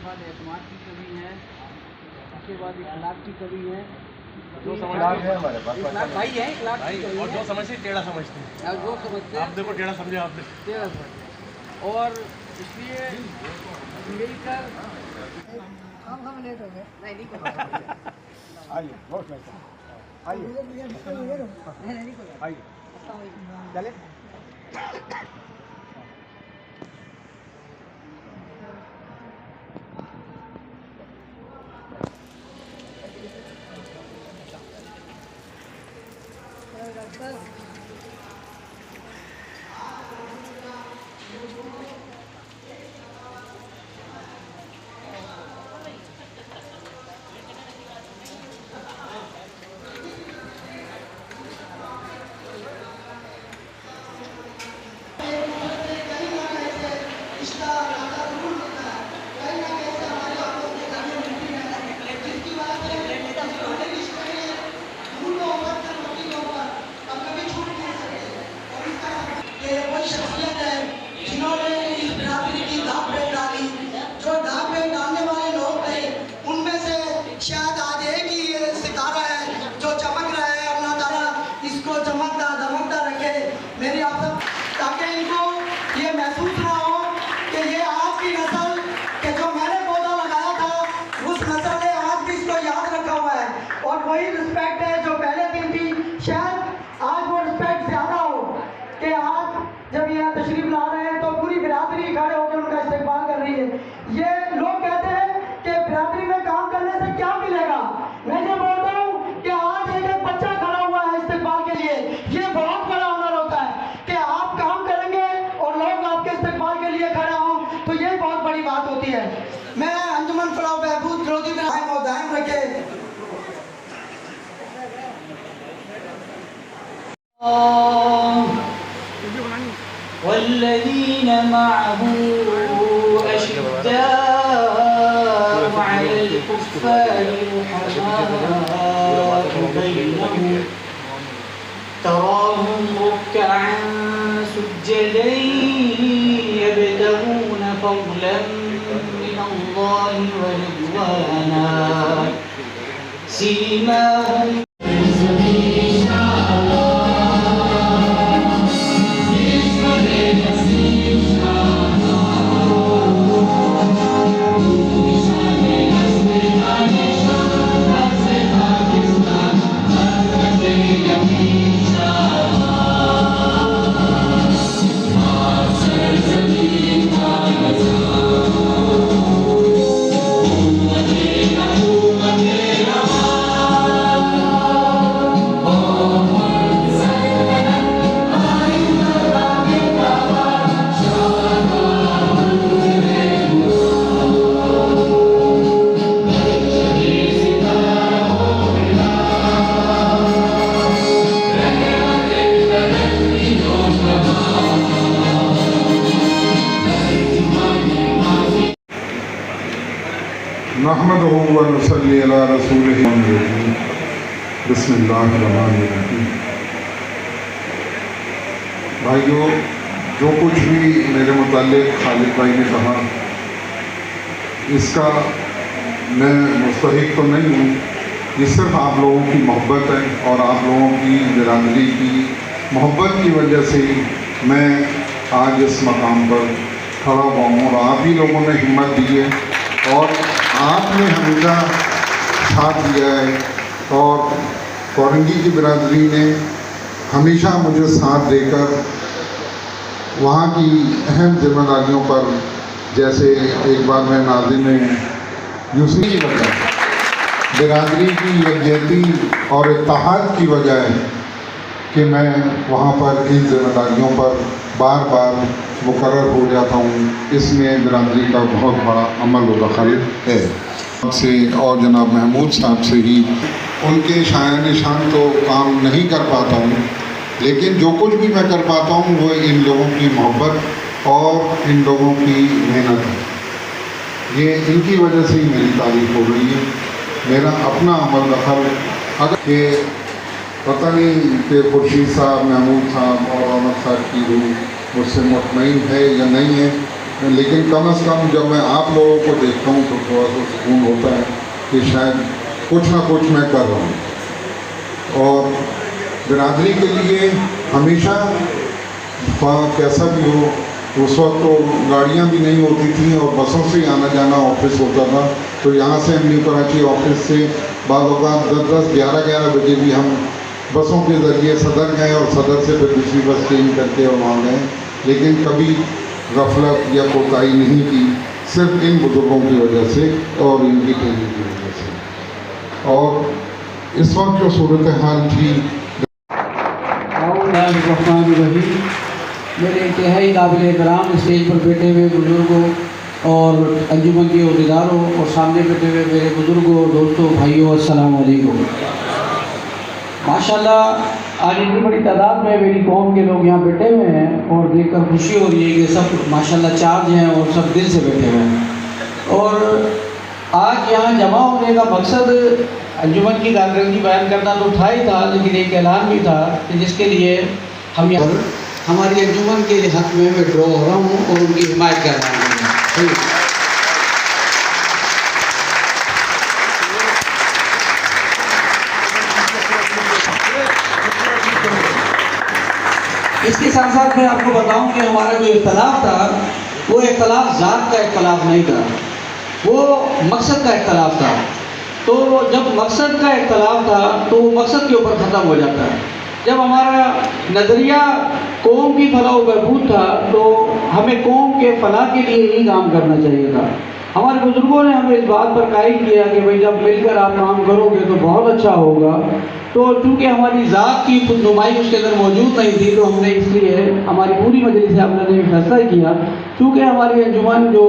بعد اعتماد کی کمی ہے، اس کے بعد اخلاق کی کمی ہے، جو اخلاق ہے ہمارے پاس بھائی ہے، اخلاق کی کمی اور ہے، جو سمجھتے ٹیڑھا سمجھتے ہیں، جو سمجھتے ہیں آپ دیکھو ٹیڑھا سمجھے آپ نے ٹیڑھا سمجھتے، اور اس لیے مل کر ہم لیٹ ہو گئے نہیں آئیے بہت آئیے آئیے چلے وہی رسپیکٹ ہے جو پہلے دن تھی، شاید آج وہ رسپیکٹ زیادہ ہو کہ آج جب یہ تشریف لا رہے ہیں تو پوری برادری کھڑے ہو کے ان کا استقبال کر رہی ہے۔ یہ لوگ کہتے ہیں کہ برادری میں کام کرنے سے کیا ملے گا، میں یہ بولتا ہوں کہ آج ایک بچہ کھڑا ہوا ہے استقبال کے لیے، یہ بہت بڑا آنر ہوتا ہے کہ آپ کام کریں گے اور لوگ آپ کے استقبال کے لیے کھڑے ہوں، تو یہ بہت بڑی بات ہوتی ہے۔ میں انجمن فلاح بہبود درودی میں دائم رکھے والذين معه أشداء على الكفار رحماء بينهم تراهم ركعا سجدا يبتغون فضلا من الله ورضوانا سيماهم نحمده ونصلي على رسوله الكريم بسم اللہ الرحمن الرحیم۔ بھائیو، جو کچھ بھی میرے متعلق خالد بھائی نے کہا، اس کا میں مستحق تو نہیں ہوں، یہ صرف آپ لوگوں کی محبت ہے اور آپ لوگوں کی برادری کی محبت کی وجہ سے میں آج اس مقام پر کھڑا ہوا ہوں، اور آپ ہی لوگوں نے ہمت دی ہے اور آپ نے ہمیشہ ساتھ دیا ہے، اور کورنگی کی برادری نے ہمیشہ مجھے ساتھ دے کر وہاں کی اہم ذمہ داریوں پر، جیسے ایک بار میں ناظم میں یوسفی کی وجہ برادری کی یکجہتی اور اتحاد کی وجہ ہے کہ میں وہاں پر ان ذمہ داریوں پر بار بار مقرر ہو جاتا ہوں۔ اس میں برادری کا بہت بڑا عمل و دخل ہے سے، اور جناب محمود صاحب سے ہی ان کے شایان شان تو کام نہیں کر پاتا ہوں، لیکن جو کچھ بھی میں کر پاتا ہوں وہ ان لوگوں کی محبت اور ان لوگوں کی محنت ہے، یہ ان کی وجہ سے ہی میری تعریف ہو رہی ہے۔ میرا اپنا عمل دخل اگر کہ پتہ نہیں کہ خورشید صاحب، محمود صاحب اور رونق صاحب کی روح مجھ سے مطمئن ہے یا نہیں ہے، لیکن کم از کم جب میں آپ لوگوں کو دیکھتا ہوں تو تھوڑا سا سکون ہوتا ہے کہ شاید کچھ نہ کچھ میں کر رہا ہوں. اور برادری کے لیے ہمیشہ کیسا بھی ہو، اس وقت تو گاڑیاں بھی نہیں ہوتی تھیں اور بسوں سے ہی آنا جانا آفس ہوتا تھا. تو یہاں سے ہم نیو کراچی آفس سے بعض اوقات 10 11 بجے بھی ہم بسوں کے ذریعے صدر گئے اور صدر سے پھر دوسری بس چینج کر کے اور وہاں گئے. لیکن کبھی غفلت یا کوتاہی نہیں کی، صرف ان بزرگوں کی وجہ سے اور ان کی ٹریننگ کی وجہ سے. اور اس وقت جو صورتحال تھی، میرے انتہائی قابل احترام اسٹیج پر بیٹھے ہوئے بزرگوں اور انجمن کے عہدیداروں اور سامنے بیٹھے ہوئے میرے بزرگوں، دوستوں، بھائیوں، السلام علیکم. ماشاءاللہ آج اتنی بڑی تعداد میں میری قوم کے لوگ یہاں بیٹھے ہوئے ہیں اور دیکھ کر خوشی ہو رہی ہے کہ سب ماشاءاللہ چارج ہیں اور سب دل سے بیٹھے ہوئے ہیں. اور آج یہاں جمع ہونے کا مقصد انجمن کی کارکردگی بیان کرنا تو تھا ہی تھا، لیکن ایک اعلان بھی تھا کہ جس کے لیے ہم یہاں ہماری انجمن کے حق میں ڈرا ہو رہا ہوں اور ان کی حمایت کر رہا ہوں. اس کے ساتھ ساتھ میں آپ کو بتاؤں کہ ہمارا جو اختلاف تھا وہ اختلاف ذات کا اختلاف نہیں تھا، وہ مقصد کا اختلاف تھا. تو جب مقصد کا اختلاف تھا تو وہ مقصد کے اوپر ختم ہو جاتا ہے. جب ہمارا نظریہ قوم کی فلاح و بہبود تھا تو ہمیں قوم کے فلاح کے لیے ہی کام کرنا چاہیے تھا. ہمارے بزرگوں نے ہمیں اس بات پر قائل کیا کہ بھائی جب مل کر آپ کام کرو گے تو بہت اچھا ہوگا. تو چونکہ ہماری ذات کی خود نمائی اس کے اندر موجود نہیں تھی تو ہم نے اس لیے ہماری پوری مجلس آپ نے فیصلہ کیا، چونکہ ہماری انجمن جو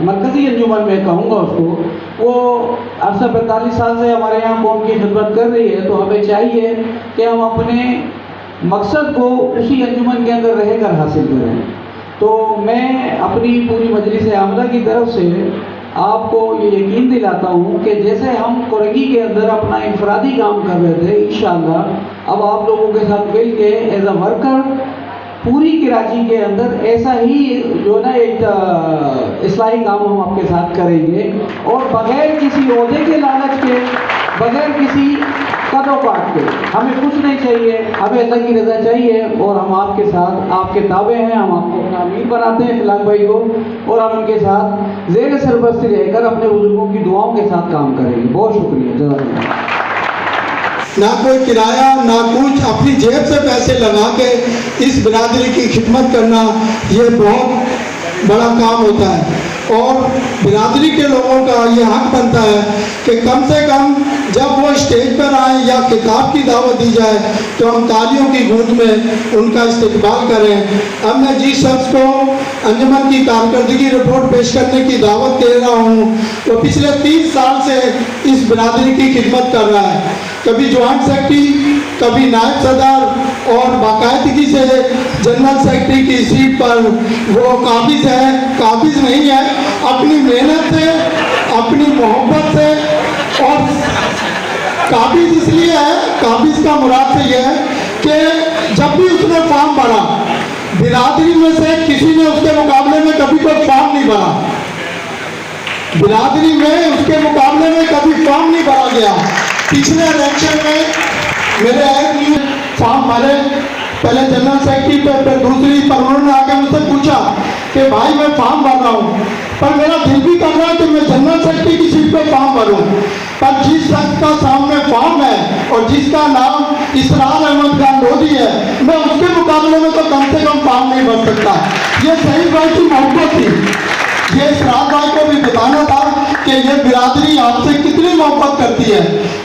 مرکزی انجمن میں کہوں گا اس کو، وہ عرصہ 45 سال سے ہمارے یہاں قوم کی خدمت کر رہی ہے. تو ہمیں چاہیے کہ ہم اپنے مقصد کو اسی انجمن کے اندر رہ کر حاصل کریں. تو میں اپنی پوری مجلس عاملہ کی طرف سے آپ کو یہ یقین دلاتا ہوں کہ جیسے ہم کورنگی کے اندر اپنا انفرادی کام کر رہے تھے، انشاءاللہ اب آپ لوگوں کے ساتھ مل کے ایز اے ورکر پوری کراچی کے اندر ایسا ہی جو نا ایک اصلاحی کام ہم آپ کے ساتھ کریں گے، اور بغیر کسی عہدے کے لالچ کے، بغیر کسی قد و کاٹ کے. ہمیں کچھ نہیں چاہیے، ہمیں اللہ کی رضا چاہیے اور ہم آپ کے ساتھ آپ کے تابع ہیں. ہم آپ کو اپنا امیر بناتے ہیں فلاح بھائی کو، اور ہم ان کے ساتھ زیر سرپرستی رہ کر اپنے بزرگوں کی دعاؤں کے ساتھ کام کریں گے. بہت شکریہ، جزاک اللہ. نہ کوئی کرایہ نہ کچھ، اپنی جیب سے پیسے لگا کے اس برادری کی خدمت کرنا یہ بہت بڑا کام ہوتا ہے. اور برادری کے لوگوں کا یہ حق بنتا ہے کہ کم سے کم جب وہ اسٹیج پر آئیں یا خطاب کی دعوت دی جائے تو ہم تالیوں کی گونج میں ان کا استقبال کریں. اب میں جس شخص کو انجمن کی کارکردگی رپورٹ پیش کرنے کی دعوت دے رہا ہوں وہ پچھلے 30 سال سے اس برادری کی خدمت کر رہا ہے. کبھی جوائنٹ سیکرٹری، کبھی نائب صدر، اور باقاعدگی سے جنرل سیکرٹری کی سیٹ پر وہ قابض ہے. قابض نہیں ہے، اپنی محنت سے، اپنی محبت سے. اور قابض اس لیے ہے، قابض کا مراد سے یہ ہے کہ جب بھی اس نے فارم بھرا، برادری میں سے کسی نے اس کے مقابلے میں کبھی کوئی فارم نہیں بھرا. برادری میں اس کے مقابلے میں کبھی فارم نہیں بھرا گیا. پچھلے الیکشن میں میرے ایک نیو فارم بھرے، پہلے جنرل سیکرٹری پہ، پھر دوسری پر. انہوں نے آ کے مجھ سے پوچھا کہ بھائی میں فارم بھر رہا ہوں پر میرا دل بھی کر رہا ہے کہ میں جنرل سیکرٹری کی سیٹ پہ فارم بھروں، پر جس شخص کا سامنے فارم ہے اور جس کا نام اسرار احمد خان لودھی ہے، میں اس کے مقابلے میں تو کم سے کم فارم نہیں بھر سکتا. یہ صحیح بات کی محبت تھی. یہ اسرار بھائی کو بھی بتانا تھا کہ یہ برادری آپ سے کتنی محبت کرتی ہے.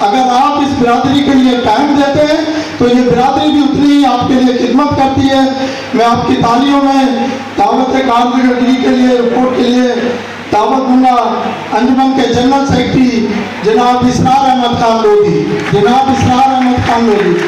اگر آپ اس برادری کے لیے ٹائم دیتے ہیں تو یہ برادری بھی اتنی ہی آپ کے لیے خدمت کرتی ہے. میں آپ کی تالیوں میں دعوت کارکردگی کے لیے رپورٹ کے لیے دعوت دوں گا انجمن کے جنرل سیکرٹری جناب اسرار احمد خان لودھی. جناب اسرار Ahmad Khan Lodhi.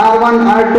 R1 R2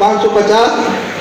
550,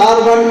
R1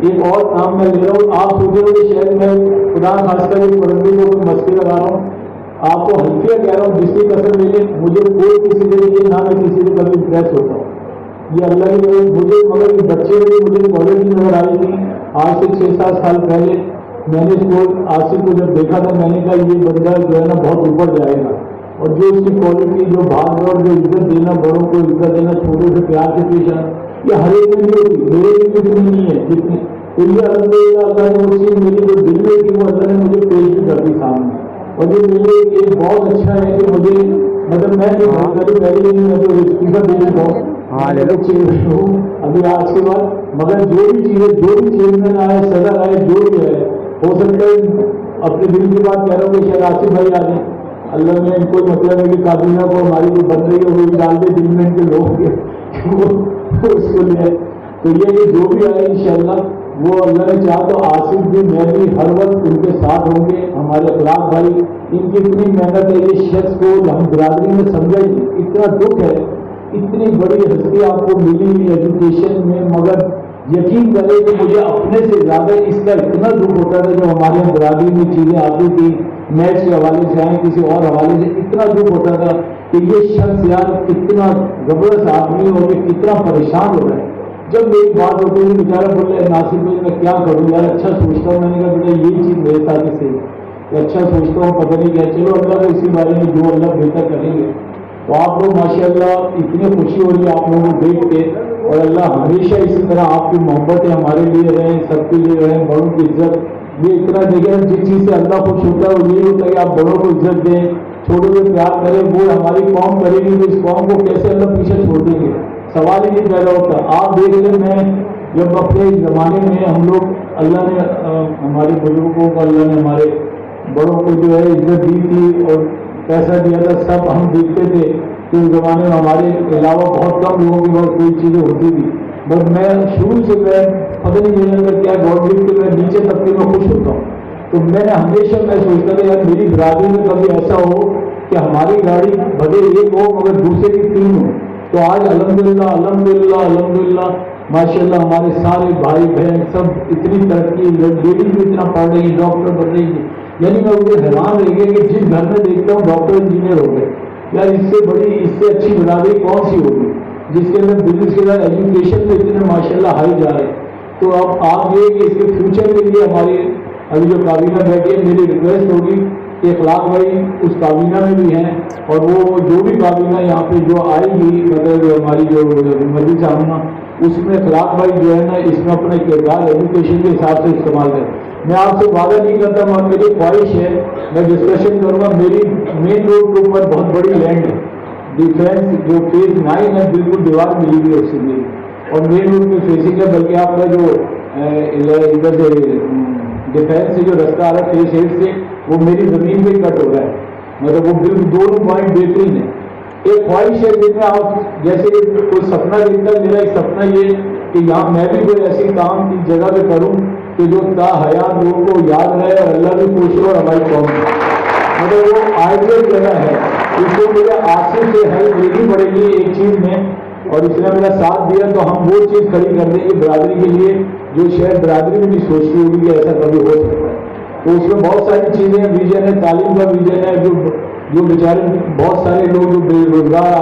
ایک اور کام میں لے رہا ہوں. آپ سوچ رہے ہو کہ شاید میں خدا خاص کر ایک پرندے کو مستی لگا رہا ہوں. آپ کو ہلکیاں کہہ رہا ہوں، جس کی قسم لے لیں مجھے کوئی کسی طریقے نہ میں کسی سے کبھی امپریس ہوتا ہوں. یہ اللہ کی وجہ مجھے، مگر یہ بچے میں مجھے کوالٹی نظر آئی تھی. آج سے 6-7 سال پہلے میں نے اس کو آصف کو جب دیکھا تھا میں نے کہا یہ بندہ جو ہے نا بہت اوپر جائے گا. اور جو اس کی کوالٹی، جو بھاگ دوڑ، جو عزت دینا، بڑوں کو عزت دینا، چھوٹوں سے پیار سے پیش آنا، یہ ہر ایک میں نہیں ہوتی. میرے لیے اتنی نہیں ہے جتنی. تو یہ الحمدللہ اللہ نے وہ چیز میری جو دل میں تھی وہ اللہ نے مجھے پیش بھی کر دی سامنے. اور یہ میرے ایک بہت اچھا ہے کہ مجھے مطلب میں جو کبھی پہلے نہیں میں جو اسپیکر دے دیتا ہوں ابھی آج کے بعد، مگر جو بھی چیزیں، جو بھی چیئرمین آئے، صدر آئے، جو بھی ہے، ہو سکتا ہے اپنے دل کی بات کہہ رہا ہوں کہ شاید آصف بھائی آ جائیں. اللہ نے ان کو مطلب ہے کہ کابینہ کو ہماری جو بن رہی ہے وہ بھی ڈال دے دل میں ان کے لوگ وہ اس کو لے. تو یہ جو بھی آئے انشاءاللہ وہ اللہ نے چاہا تو آصف بھی میں بھی ہر وقت ان کے ساتھ ہوں گے. ہمارے اخلاق بھائی ان کی اتنی محنت ہے. یہ شخص کو ہم برادری میں سمجھا ہی اتنا دکھ ہے، اتنی بڑی ہستی آپ کو ملی ایجوکیشن میں، مگر یقین کرے کہ مجھے اپنے سے زیادہ اس کا اتنا دکھ ہوتا تھا جو ہمارے یہاں برادری میں چیزیں آتی تھی، میچ کے حوالے سے آئیں کسی اور حوالے سے، اتنا دکھ ہوتا تھا کہ یہ شخص یار کتنا زبردست آدمی اور یہ کتنا پریشان ہو رہا ہے. جب میری بات ہوتی ہے بیچارہ بول رہے ناصر بھائی میں کیا کروں یار، اچھا سوچتا ہوں. میں نے کہا بیٹا یہ چیز میرے ساتھ ہی صحیح کہ اچھا سوچتا ہوں، پتہ نہیں کیا. چلو اللہ کو اسی بارے میں جو اللہ بہتر کریں گے. تو آپ لوگ ماشاءاللہ اتنی خوشی ہو رہی ہے آپ لوگوں کو دیکھ کے، اور اللہ ہمیشہ اسی طرح آپ کی محبتیں ہمارے لیے رہیں، سب کے لیے رہیں. بڑوں کی عزت یہ اتنا دیکھیں، جس چیز سے اللہ خوش ہوتا ہے وہ یہی ہوتا ہے کہ آپ بڑوں کو عزت دیں، چھوٹوں سے پیار کریں. وہ ہماری قوم کرے گی تو اس قوم کو کیسے اللہ پیچھے چھوڑ دیں گے، سوال ہی نہیں پیدا ہوتا. آپ دیکھ لیں میں جب اپنے زمانے میں ہم لوگ، اللہ نے ہمارے بزرگوں کو، اللہ نے ہمارے بڑوں کو جو ہے عزت دی تھی اور پیسہ دیا تھا، سب ہم دیکھتے تھے کہ اس زمانے میں ہمارے علاوہ بہت کم لوگوں کے پاس کوئی چیزیں ہوتی تھی. بٹ میں شروع سے میں پتہ نہیں میرے اندر کیا گورنمنٹ کے میں نیچے طبقے میں خوش ہوتا ہوں. تو میں نے ہمیشہ میں سوچتا تھا یار میری برادری میں کبھی ایسا ہو کہ ہماری گاڑی بھلے ایک ہو مگر دوسرے کی 3 ہو. تو آج الحمدللہ الحمدللہ الحمدللہ ماشاءاللہ ہمارے سارے بھائی بہن سب اتنی ترقی، لیڈیز بھی اتنا پڑھ رہی ہیں، ڈاکٹر بن رہی ہیں. یعنی میں مجھے حیران رہ گیا کہ جس گھر میں دیکھتا ہوں ڈاکٹر انجینئر ہو گئے. یار اس سے بڑی، اس سے اچھی برادری کون سی ہوگی جس کے اندر بزنس کے ساتھ ایجوکیشن میں اتنے ماشاءاللہ ہائی جا رہے. تو اب آپ یہ کہ اس کے فیوچر کے لیے ہماری ابھی جو کابینہ بیٹھی ہے، میری ریکویسٹ ہوگی کہ اخلاق بھائی اس کابینہ میں بھی ہیں، اور وہ جو بھی کابینہ یہاں پہ جو آئے گی مطلب ہماری جو مجلس عامہ، اس میں اخلاق بھائی جو ہے نا اس میں اپنے کردار ایجوکیشن کے حساب سے استعمال کریں. میں آپ سے وعدہ نہیں کرتا مگر میری خواہش ہے، میں ڈسکشن کروں گا. میری مین روڈ کے اوپر بہت بڑی لینڈ ہے، ڈیفینس جو فیز 9 ہے بالکل دیوار ملی ہوئی ہے اس سے میری، اور مین روڈ کی فیسنگ ہے. بلکہ آپ کا جو ادھر سے ڈیفینس سے جو رستہ آ رہا ہے فیز 8 سے، وہ میری زمین پہ کٹ ہو رہا ہے. مطلب وہ بالکل دونوں پوائنٹ بہترین ہے. ایک خواہش ہے جس میں آپ جیسے کوئی سپنا دیکھتا ہے، میرا ایک سپنا یہ کہ یہاں میں بھی کوئی ایسی کام کی جگہ پہ کروں کہ جو تا حیات لوگوں کو یاد رہے اور اللہ بھی خوش ہو اور ہماری قوم میں. مگر وہ آئیڈیل جگہ ہے، اس کو مجھے آصف سے ہیلپ لینی پڑے گی ایک چیز میں، اور اس نے میرا ساتھ دیا تو ہم وہ چیز کھڑی کر دیں گے برادری کے لیے جو شاید برادری میں بھی سوچتی ہوگی کہ ایسا کبھی ہو سکتا ہے. تو اس میں بہت ساری چیزیں ہیں، ویژن ہے، تعلیم کا ویژن ہے. جو بیچارے بہت سارے لوگ جو بے روزگار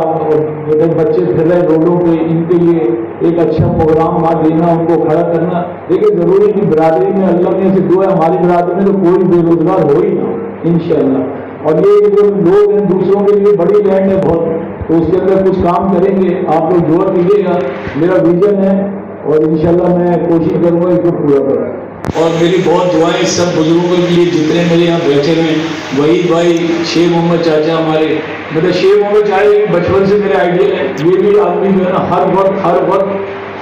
بچے پھر رہے روڈوں پہ، ان کے لیے ایک اچھا پروگرام وہاں دینا، ان کو کھڑا کرنا. دیکھیں ضروری کہ برادری میں اللہ نے سے دعا ہے ہماری برادری میں تو کوئی بے روزگار ہو ہی نہ انشاءاللہ. اور یہ جو لوگ ہیں دوسروں کے لیے بڑی لینڈ ہے بہت، تو اس کے اندر کچھ کام کریں گے. آپ لوگ دعا کیجیے گا، میرا ویژن ہے اور انشاءاللہ میں کوشش کروں گا اس کو پورا کروں. اور میری بہت دعائیں سب بزرگوں کے لیے جتنے میرے یہاں بیٹھے ہیں، وحید بھائی، شیخ محمد چاچا ہمارے، مطلب شیخ محمد چاچا بچپن سے میرے آئیڈیل ہے. یہ بھی آدمی جو ہے نا ہر وقت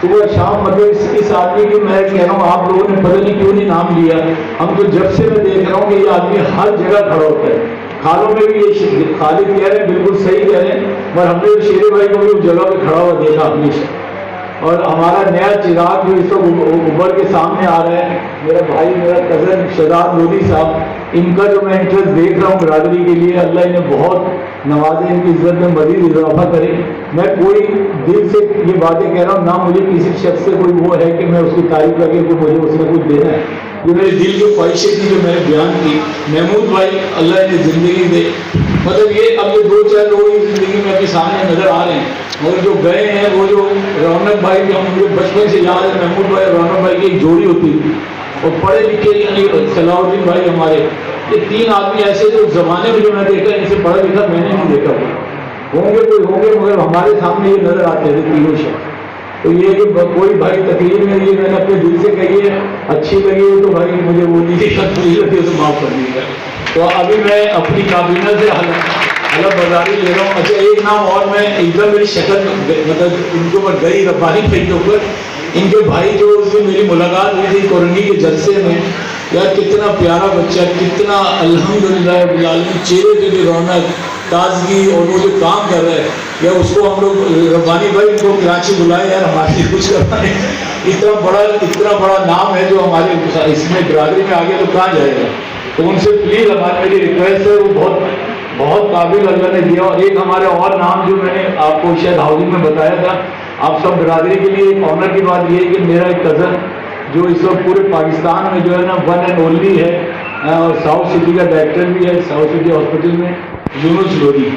صبح شام مطلب اس آدمی کی میں کہہ رہا ہوں آپ لوگوں نے پتہ نہیں کیوں نہیں نام لیا. ہم تو جب سے میں دیکھ رہا ہوں کہ یہ آدمی ہر جگہ کھڑا ہوتا ہے. کھالوں میں بھی یہ خالد کہہ رہے ہیں، بالکل صحیح کہہ رہے ہیں، پر ہم نے شیر بھائی کو بھی اس جگہ پہ کھڑا ہوا دیکھا ہمیشہ. اور ہمارا نیا چراغ جو اس وقت ابھر کے سامنے آ رہا ہے، میرا بھائی میرا کزن شہزاد لودھی صاحب، ان کا جو میں انٹرسٹ دیکھ رہا ہوں برادری کے لیے، اللہ انہیں بہت نوازے، ان کی عزت میں مزید اضافہ کرے۔ میں کوئی دل سے یہ باتیں کہہ رہا ہوں، نہ مجھے کسی شخص سے کوئی وہ ہے کہ میں اس کی تعریف کر کے مجھے اس میں کچھ دینا ہے۔ جو میرے دل کی خواہشیں تھی جو میں نے بیان کی، محمود بھائی اللہ انہیں زندگی دے، مطلب یہ اب یہ 2-4 لوگ زندگی میں اپنے سامنے نظر آ رہے ہیں، مگر جو گئے ہیں وہ جو رونق بھائی جو ہم مجھے بچپن سے یاد ہے، محمود بھائی اور رونق بھائی کی ایک جوڑی ہوتی تھی، اور پڑھے لکھے یعنی صلاح الدین بھائی ہمارے، یہ 3 آدمی ایسے جو زمانے میں جو میں دیکھا ان سے پڑھا لکھا میں نے نہیں دیکھا، ہوں گے کوئی ہوں گے مگر ہمارے سامنے یہ نظر آتے تھے تینوں شخص۔ تو یہ کہ کوئی بھائی تقریر میں یہ میں نے اپنے دل سے کہی ہے، اچھی لگی ہو تو بھائی مجھے وہ نہیں لگی تو معاف کر دیجیے گا۔ تو ابھی میں اپنی کابینہ سے حلف برداری لے رہا ہوں۔ اچھا ایک نام اور، میں ایک دم میری شکل مطلب ان کے اوپر گئی ربانی بھائی کے اوپر، ان کے بھائی جو اس میں میری ملاقات ہوئی تھی کورنگی کے جلسے میں، یار کتنا پیارا بچہ، کتنا الحمدللہ رب العالمین، چہرے پہ بھی رونق تازگی، اور وہ جو کام کر رہا ہے، یا اس کو ہم لوگ ربانی بھائی ان کو کراچی بلائے یار ہمارے لیے کچھ کروائیں، اتنا بڑا نام ہے جو ہمارے اس میں برادری میں آگے تو کہاں جائے گا۔ تو ان سے پلیز ہماری میری ریکویسٹ ہے، وہ بہت قابل اللہ نے دیا۔ اور ایک ہمارے اور نام جو میں نے آپ کو شاید ہاؤسنگ میں بتایا تھا، آپ سب برادری کے لیے ایک آنر کی بات یہ ہے کہ میرا ایک کزن جو اس وقت پورے پاکستان میں جو ہے نا 1 اینڈ اونلی ہے، اور ساؤتھ سٹی کا ڈائریکٹر بھی ہے ساؤتھ سٹی ہاسپٹل میں، یونس لودھی،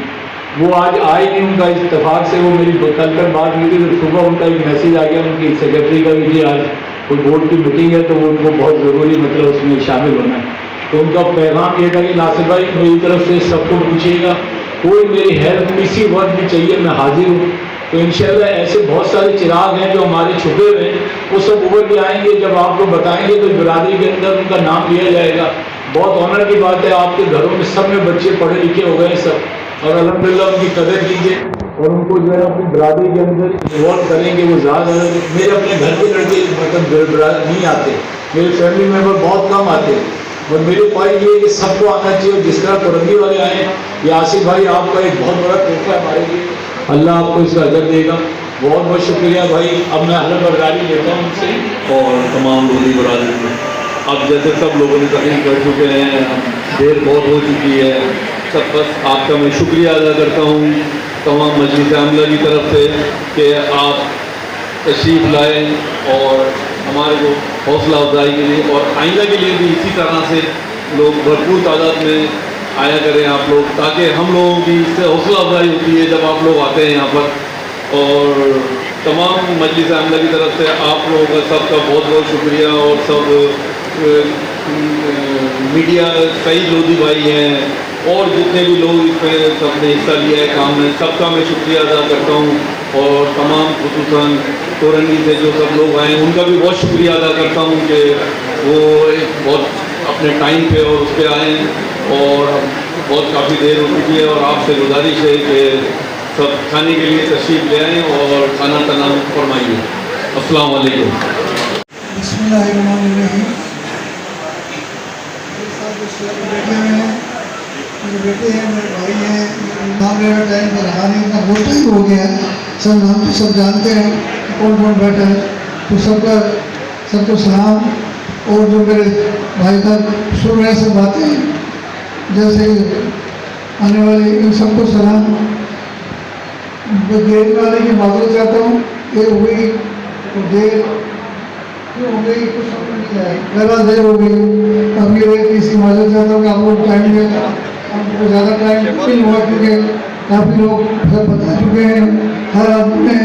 وہ آج آئے نہیں، ان کا اتفاق سے وہ میری کل تک بات ہوئی تھی، تو صبح ان کا ایک میسیج آ گیا ان کی سیکرٹری کا بھی، آج کوئی بورڈ کی میٹنگ ہے تو وہ ان کو بہت ضروری مطلب اس میں شامل ہونا ہے۔ تو ان کا پیغام یہ تھا کہ ناصر بھائی میری طرف سے سب کو پوچھیے گا، کوئی میری ہیلپ کسی وقت بھی چاہیے میں حاضر ہوں۔ تو انشاءاللہ ایسے بہت سارے چراغ ہیں جو ہمارے چھپے ہوئے ہیں، وہ سب ابھر کے آئیں گے، جب آپ کو بتائیں گے تو برادری کے اندر ان کا نام لیا جائے گا۔ بہت آنر کی بات ہے، آپ کے گھروں میں سب میں بچے پڑھے لکھے ہو گئے سب، اور الحمدللہ ان کی قدر کیجیے اور ان کو جو ہے اپنی برادری کے اندر انوالو کریں گے۔ وہ زیادہ میرے اپنے گھر کے لڑکے مطلب نہیں آتے، میرے فیملی ممبر بہت کم آتے، اور میری خواہش یہ ہے کہ سب کو آنا چاہیے، جس طرح کورنگی والے آئے، یاسر بھائی آپ کا ایک بہت بڑا تحفہ ہے ہمارے لیے، اللہ آپ کو اس کا اجر دے گا۔ بہت بہت شکریہ بھائی۔ اب میں حلف برداری لیتا ہوں ان سے، اور تمام لودھی برادری میں اب جیسے سب لوگوں نے تقریر کر چکے ہیں، دیر بہت ہو چکی ہے، سب بس آپ کا میں شکریہ ادا کرتا ہوں تمام مجلس عاملہ کی طرف سے کہ آپ تشریف لائیں اور ہمارے کو حوصلہ افزائی کے لیے، اور آئندہ کے لیے بھی اسی طرح سے لوگ بھرپور تعداد میں آیا کریں آپ لوگ، تاکہ ہم لوگوں کی اس سے حوصلہ افزائی ہوتی ہے جب آپ لوگ آتے ہیں یہاں پر۔ اور تمام مجلس عاملہ کی طرف سے آپ لوگوں کا سب کا بہت بہت شکریہ، اور سب میڈیا کئی لودھی بھائی ہیں اور جتنے بھی لوگ اس میں سب نے حصہ لیا ہے کام میں، سب کا میں شکریہ ادا کرتا ہوں، اور تمام خصوصاً کورنگی سے جو سب لوگ آئے ہیں ان کا بھی بہت شکریہ ادا کرتا ہوں کہ وہ ایک بہت اپنے ٹائم پہ اور اس پہ آئے ہیں، اور بہت کافی دیر ہو چکی ہے، اور آپ سے گزارش ہے کہ سب کھانے کے لیے تشریف لے آئیں اور کھانا تناول فرمائیے۔ السلام علیکم۔ بسم اللہ الرحمن الرحیم۔ میرے ساتھ جو بیٹھے ہوئے ہیں، میرے بیٹے ہیں، میرے بھائی ہیں، نام میرا ٹائم پر رہا نہیں تھا، بہت ٹائم ہو گیا ہے، سب نام تو سب جانتے ہیں کون کون بیٹھا ہے، تو سب کو سلام۔ اور جو میرے بھائی کا سن رہے سب باتیں جیسے آنے والے ان سب کو سلام۔ دیر میں آنے کی معذرت چاہتا ہوں، دیر ہو گئی تو دیر ہو گئی، کچھ سمجھ نہیں آئی، زیادہ دیر ہو گئی، اب یہ ہے کہ اس کی معذرت چاہتا ہوں کہ آپ لوگ ٹائم دیں، آپ کو زیادہ ٹائم نہیں ہوا کیونکہ کافی لوگ سب بتا چکے ہیں، ہر آدمی نے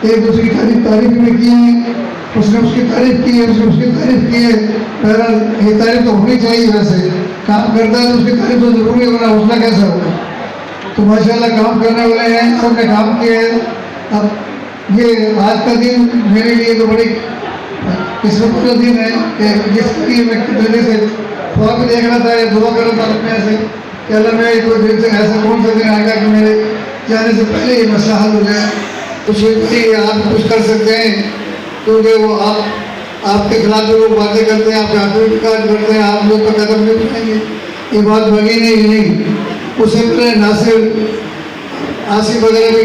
ایک دوسرے کی تعریف میں کی ہے، اس نے اس کی تعریف کی ہے، اس نے اس کی تعریف کی ہے۔ بہرحال یہ تعریف تو ہونی چاہیے، ویسے کام کرتا ہے تو اس کی تعریف تو ضروری ہے، ورنہ حوصلہ کیسا ہوگا۔ تو ماشاءاللہ کام کرنے والے ہیں، سب نے کام کیا ہے۔ اب یہ آج کا دن میرے لیے تو بڑی قسمت کا دن ہے کہ جس کے لیے میں پہلے سے خواب دیکھ رہا تھا، دعا کر رہا تھا اپنے سے کہ اللہ میں کوئی دن سے ایسا کون سا دن آئے گا کہ میرے جانے سے پہلے یہ مسئلہ حل ہو جائے۔ کچھ آپ کچھ کر سکتے ہیں کیونکہ وہ آپ کے خلاف جو لوگ باتیں کرتے ہیں، آپ کے ہاتھوں بھی کاج کرتے ہیں، آپ لوگ کا قدم نہیں اٹھائیں گے، یہ بات بگی نہیں۔ اس سے پہلے ناصر آصف وغیرہ بھی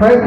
5G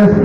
SP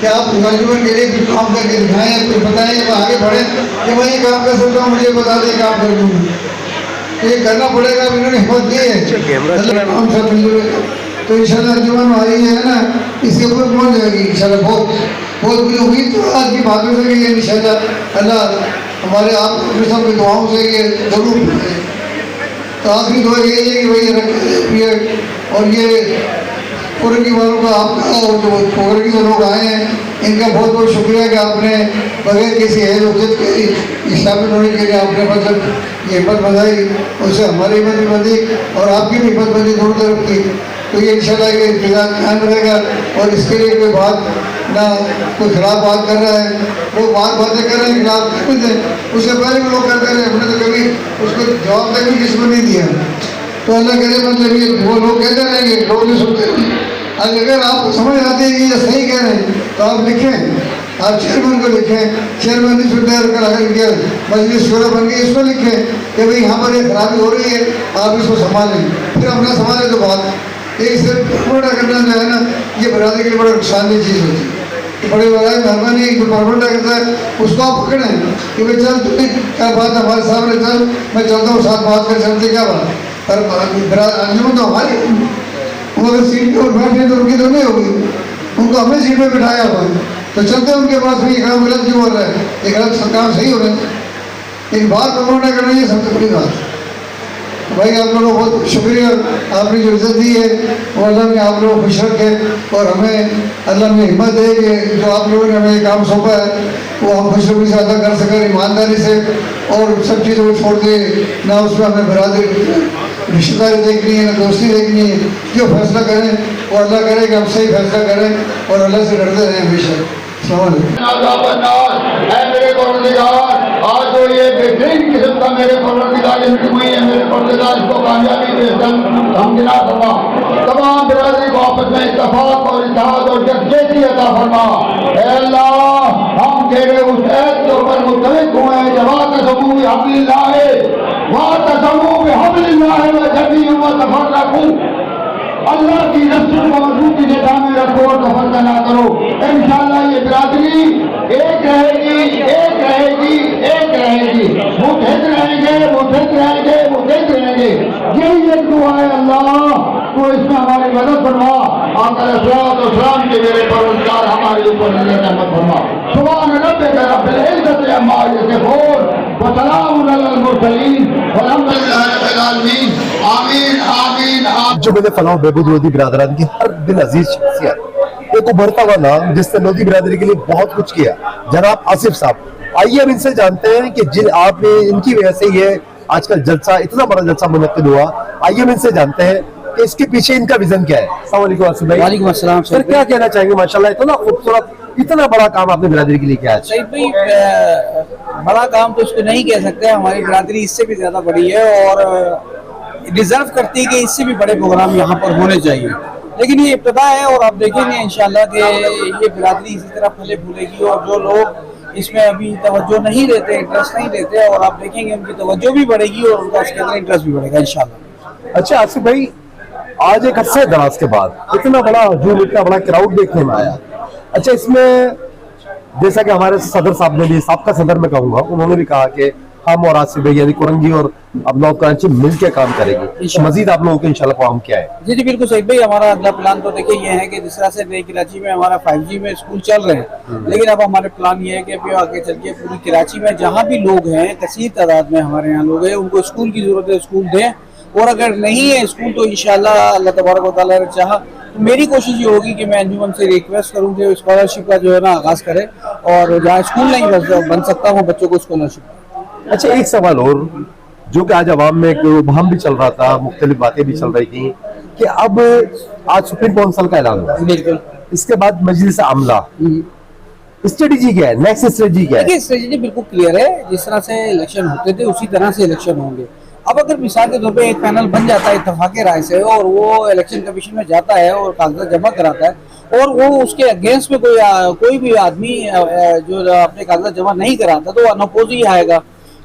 کہ آپ نوجوان کے لیے کچھ کام کر کے دکھائیں, کچھ بتائیں, کہ آگے بڑھیں کہ میں یہ کام کر سکتا ہوں, مجھے بتا دیں کام کر دوں. یہ کرنا پڑے گا, انہوں نے ہمت دی ہے ہم سب مل جل. تو انشاءاللہ انجمن ہماری ہے نا اس کے اوپر پہنچ جائے گی انشاءاللہ. بہت مجھے امید تو آج کی باتوں سے کہ یہ انشاءاللہ اللہ ہمارے آپ اپنے سب کی دعاؤں سے یہ ضرور پڑھے. تو آخری دعا یہی ہے کہ بھائی رکھ اور یہ پورنگی والوں کا آپ کا اور جو پورنگی سے لوگ آئے ہیں ان کا بہت بہت شکریہ کہ آپ نے بغیر کسی حیض وجت کے شامل ہونے کے لیے آپ نے مطلب یہ ہمت بندائی, اس سے ہماری ہمت بھی بندی اور آپ کی بھی ہمت بندی دونوں طرف کی. تو یہ انشاءاللہ یہ انتظام قائم رہے گا اور اس کے لیے کوئی بات نہ کوئی خلاف بات کر رہا ہے, وہ باتیں کر رہے ہیں خلاف کر دیں, اس سے پہلے بھی لوگ کرتے رہے, ہم نے تو کبھی اس کو جواب تک بھی کسی کو نہیں دیا. تو اللہ کرے مطلب یہ وہ لوگ کہتے رہیں گے, لوگ نہیں سنتے. اگر آپ کو سمجھ آتی ہے کہ یہ صحیح کہہ رہے ہیں تو آپ لکھیں, آپ چیئرمین کو لکھیں, چیئرمین نہیں سنتے اگر مجلس شورا بن گئی اس کو لکھیں کہ بھئی یہاں پر یہ خرابی ہو رہی ہے, آپ اس کو سنبھالیں. پھر اپنا سنبھالیں تو بات ایک صرف پرمنڈا کرنا جو ہے نا یہ برادری کے لیے بڑا نقصان دہ چیز ہوتی ہے. بڑے بڑا مہربانی جو پرمنڈا کرتا ہے اس کو آپ پکڑیں کہ بھائی چل تم کیا بات ہے ہمارے سامنے, چل میں چلتا ہوں ساتھ بات کر چلتے کیا بات. پر انجمن تو ہماری, وہ اگر سیٹ پہ بیٹھ گئے تو ان کی تو نہیں ہوگی, ان کو ہمیں سیٹ پہ بٹھایا ہوا ہے تو چلتے ہیں ان کے پاس. یہ کام غلط کیوں ہو رہا ہے, یہ غلط کام صحیح ہو رہا ہے. ایک بات پرمنڈا کرنا یہ سب سے بڑی بات. بھائی آپ لوگوں کو بہت شکریہ, آپ نے جو عزت دی ہے وہ اللہ نے آپ لوگوں کو خوش رکھے اور ہمیں اللہ نے ہمت دے کہ جو آپ لوگوں نے ہمیں یہ کام سونپا ہے وہ ہم خوشخبری سے ادا کر سکیں, ایمانداری سے, اور سب چیزوں کو چھوڑ دیں. نہ اس میں ہمیں برادری رشتہ داری دیکھنی ہے, نہ دوستی دیکھنی ہے. جو فیصلہ کریں وہ اللہ کرے کہ ہم صحیح فیصلہ کریں اور اللہ سے ڈرتے رہیں ہمیشہ. السلام علیکم. اے میرے پروردگار, آج جو یہ بہترین قسم کا میرے پروردگار یہ میٹنگ ہوئی ہے, میرے پروردگار اس کو کامیابی دے, ہمکنار فرما. تمام برادری کو آپس میں اتفاق اور اتحاد اور یکجہتی عطا فرما. اے اللہ, ہم تیرے اس عہد کے اوپر متفق ہوئے ہیں, واعتصموا بحبل اللہ واعتصموا بحبل اللہ وجميعا تفرقوا. اللہ کی رسول کو مضبوطی سے تھامے رکھو اور تفرقہ نہ کرو. انشاءاللہ یہ برادری ایک رہے گی, ایک رہے گی, ایک رہے گی. متحد رہیں گے, متحد رہیں گے, متحد رہیں گے. یہی ایک دعا ہے اللہ تو اس میں ہماری مدد فرما. آقا علیہ السلام کے میرے پروردگار ہمارے اوپر نظر رحمت فرما. سبحان ربک رب العزت عما یصفون وسلام علی المرسلین والحمد للہ رب العالمین. آمین آمین آمین. جو میرے فلاح بہبود لودھی برادران کی ہر دل عزیز شخصیت, ایک ابھرتا ہوا نام جس نے لودھی برادری کے لیے بہت کچھ کیا, جناب آصف صاحب. آئیے اب ان سے جانتے ہیں کہ جن آپ نے ان کی وجہ سے یہ آج کل جلسہ, اتنا بڑا جلسہ منعقد ہوا. آئیے اب ان سے جانتے ہیں کہ اس کے پیچھے ان کا ویژن کیا ہے. السلام علیکم آصف بھائی. وعلیکم السلام. سر کیا کہنا چاہیں گے؟ ماشاءاللہ اتنا خوبصورت, اتنا بڑا کام آپ نے برادری کے لیے کیا ہے. صحیح بھائی, بڑا کام تو اس کو نہیں کہہ سکتے, ہماری برادری اس سے بھی زیادہ بڑی ہے اور ڈیزرو کرتی ہے کہ اس سے بھی بڑے پروگرام یہاں پر ہونے چاہیے. لیکن یہ ابتدا ہے اور آپ دیکھیں گے انشاءاللہ کہ یہ برادری اسی طرح پھلے پھولے گی, اور جو لوگ اس میں ابھی توجہ نہیں دیتے, انٹرسٹ نہیں دیتے, اور آپ دیکھیں گے ان کی توجہ بھی بڑھے گی اور ان کا اس کے اندر انٹرسٹ بھی بڑھے گا انشاءاللہ. اچھا آصف بھائی, آج ایک عرصے دراز کے بعد اتنا بڑا ہجوم, اتنا بڑا کراؤڈ دیکھنے میں آیا. اچھا اس میں جیسا کہ ہمارے صدر صاحب نے بھی, سابقہ صدر میں کہوں گا, انہوں نے بھی کہا کہ ہم اور آصف بھائی یعنی کورنگی اور ابناء کراچی مل کے کام کریں گے. مزید آپ لوگوں کے انشاءاللہ کام کیا ہے؟ جی جی بالکل صحیح بھائی. ہمارا اگلا پلان تو دیکھیں یہ ہے کہ جس طرح سے نئی کراچی میں ہمارا 5G میں اسکول چل رہے ہیں, لیکن اب ہمارے پلان یہ ہے کہ ابھی آگے چل کے پوری کراچی میں جہاں بھی لوگ ہیں, کثیر تعداد میں ہمارے یہاں لوگ ہیں, ان کو اسکول کی ضرورت ہے, اسکول دیں. اور اگر نہیں ہے اسکول تو انشاءاللہ اللہ تبارک و تعالیٰ نے چاہا میری کوشش یہ ہوگی کہ میں انجمن سے ریکویسٹ کروں کہ اسکالرشپ کا جو ہے نا آغاز کرے, اور جہاں اسکول نہیں بن سکتا وہ بچوں کو اسکالرشپ. اچھا ایک سوال اور, جو کہ آج عوام میں ایک بہم بھی چل رہا تھا, مختلف باتیں بھی چل رہی تھیں کہ اب آج سپریم کونسل کا اعلان ہوا, بالکل اس کے بعد مجلس عاملہ, اسٹریٹجی کیا ہے, نیکسٹ اسٹریٹجی کیا ہے؟ اسٹریٹجی بالکل کلیئر ہے. جس طرح سے الیکشن ہوتے تھے اسی طرح سے الیکشن ہوں گے. اب اگر مثال کے طور پہ ایک پینل بن جاتا ہے اتفاق رائے سے, اور وہ الیکشن کمیشن میں جاتا ہے اور کاغذات جمع کراتا ہے, اور وہ اس کے اگینسٹ میں کوئی بھی آدمی جو اپنے کاغذات جمع نہیں کراتا تو وہ انوپوز ہی آئے گا.